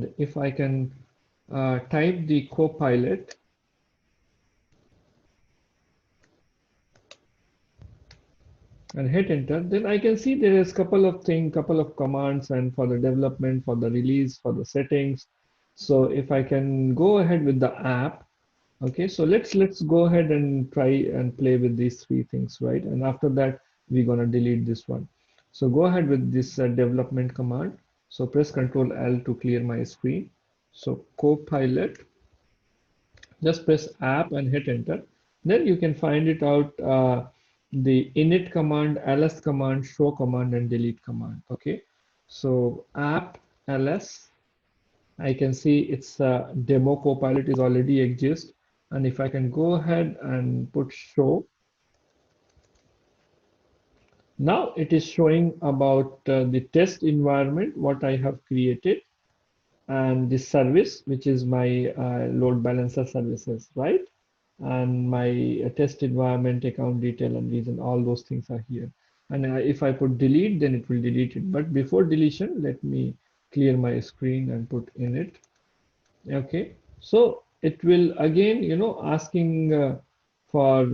And if I can type the Copilot, and hit enter, then I can see there is couple of things, couple of commands, and for the development, for the release, for the settings. So if I can go ahead with the app, okay, so let's go ahead and try and play with these three things, right? And after that, we're gonna delete this one. So go ahead with this development command. So press Control L to clear my screen. So Copilot, just press app and hit enter. Then you can find it out, the init command, ls command, show command, and delete command. Okay, so app ls, I can see it's demo Copilot is already exist. And if I can go ahead and put show, now it is showing about the test environment, what I have created, and the service, which is my load balancer services, right? And my test environment, account detail, and reason, all those things are here. And if I put delete, then it will delete it. But before deletion, let me clear my screen and put init. Okay, so it will again, asking for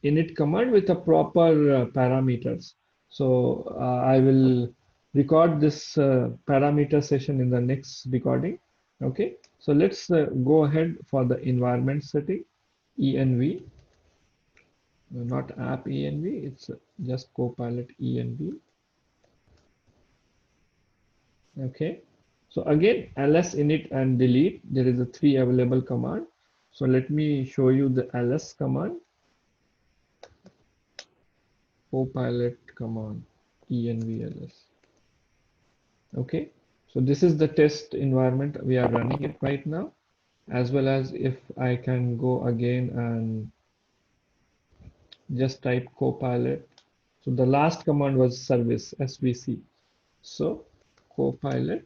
init command with a proper parameters. So I will record this parameter session in the next recording. Okay, so let's go ahead for the environment setting, env, not app env, it's just Copilot env. Okay, so again, ls init and delete, there is a three available command. So let me show you the ls command, Copilot command, env ls. Okay, so this is the test environment, we are running it right now. As well as if I can go again and just type Copilot. So the last command was service, svc. So Copilot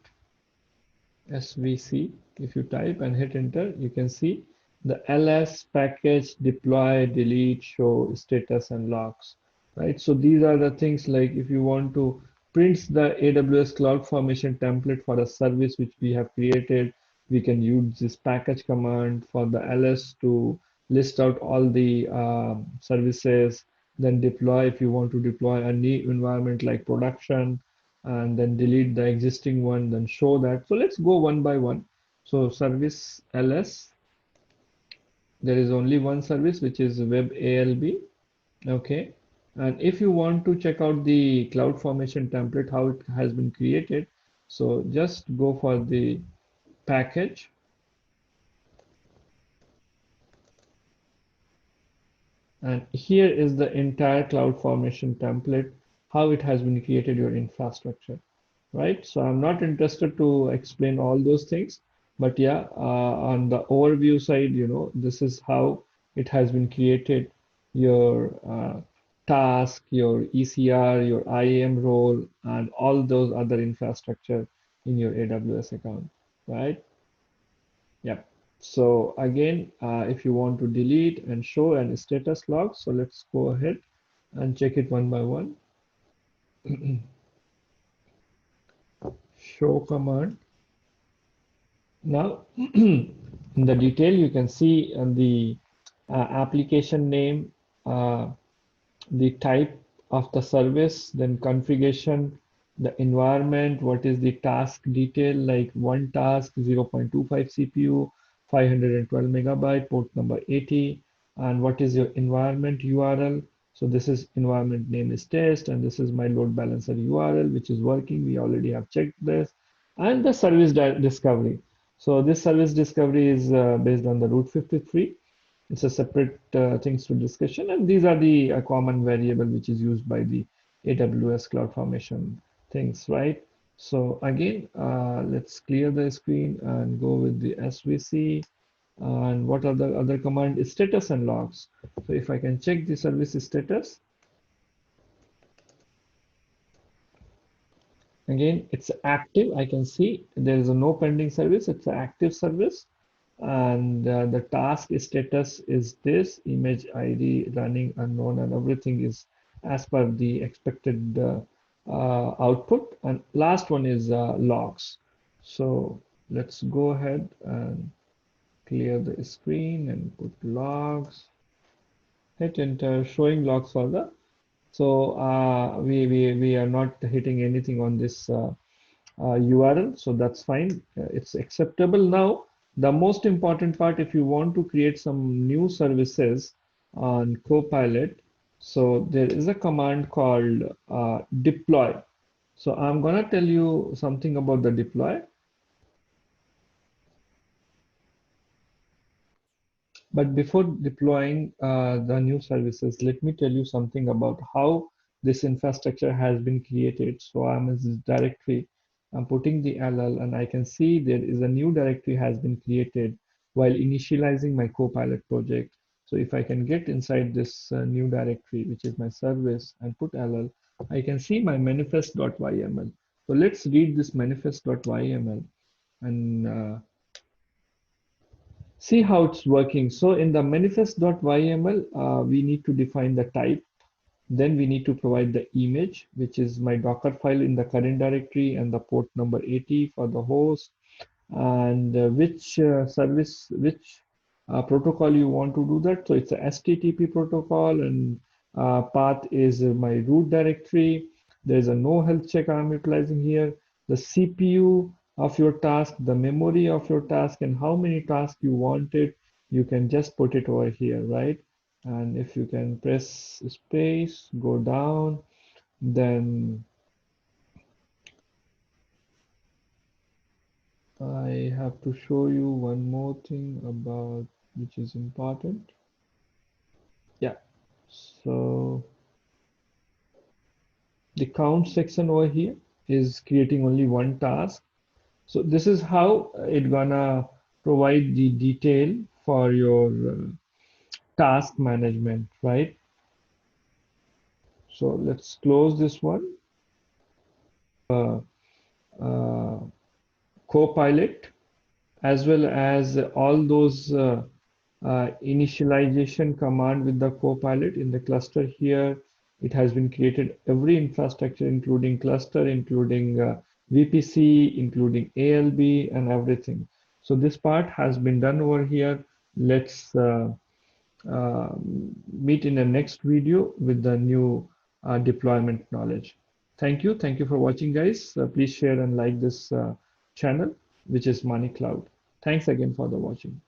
svc, if you type and hit enter, you can see the ls package, deploy, delete, show, status, and logs, right? So these are the things, like if you want to print the AWS CloudFormation template for a service which we have created, we can use this package command for the ls to list out all the services, then deploy if you want to deploy a new environment like production, and then delete the existing one, then show that. So let's go one by one. So service ls, there is only one service, which is web alb. Okay, and if you want to check out the CloudFormation template, how it has been created, so just go for the package, and here is the entire CloudFormation template, how it has been created, your infrastructure, right? So I'm not interested to explain all those things, but yeah, on the overview side, this is how it has been created, your task, your ECR, your IAM role, and all those other infrastructure in your AWS account, right? Yep. So again, if you want to delete and show and status log, so let's go ahead and check it one by one. Show command. Now, in the detail, you can see the application name, the type of the service, then configuration, the environment, what is the task detail, like one task, 0.25 CPU, 512 megabyte, port number 80, and what is your environment URL. So this is environment name is test, and this is my load balancer URL, which is working. We already have checked this, and the service discovery. So this service discovery is based on the Route 53. It's a separate things to discussion, and these are the common variable which is used by the AWS CloudFormation things, right? So again, let's clear the screen and go with the SVC. And what are the other command is status and logs. So if I can check the service status, again, it's active. I can see there is a no pending service. It's an active service. And the task status is this, image ID running unknown, and everything is as per the expected output. And last one is logs. So let's go ahead and clear the screen and put logs, hit enter, showing logs for the, so we are not hitting anything on this URL, so that's fine. It's acceptable. Now, the most important part, if you want to create some new services on Copilot, so there is a command called deploy. So I'm gonna tell you something about the deploy. But before deploying the new services, let me tell you something about how this infrastructure has been created. So I'm in this directory, I'm putting the LL, and I can see there is a new directory has been created while initializing my Copilot project. So if I can get inside this new directory, which is my service, and put LL, I can see my manifest.yml. So let's read this manifest.yml and see how it's working. So in the manifest.yml, we need to define the type. Then we need to provide the image, which is my Docker file in the current directory, and the port number 80 for the host, and which service, which protocol you want to do that. So it's a HTTP protocol, and path is my root directory. There's a no health check I'm utilizing here. The CPU of your task, the memory of your task, and how many tasks you wanted, you can just put it over here, right? And if you can press space, go down, then I have to show you one more thing about which is important. Yeah, so the count section over here is creating only one task. So this is how it gonna provide the detail for your task management, right? So let's close this one. Uh, uh, Copilot, as well as all those initialization command with the Copilot in the cluster here. It has been created every infrastructure, including cluster, including VPC, including ALB, and everything. So this part has been done over here. Let's uh, meet in the next video with the new deployment knowledge. Thank you. Thank you for watching, guys. Please share and like this channel, which is ManikCloud. Thanks again for the watching.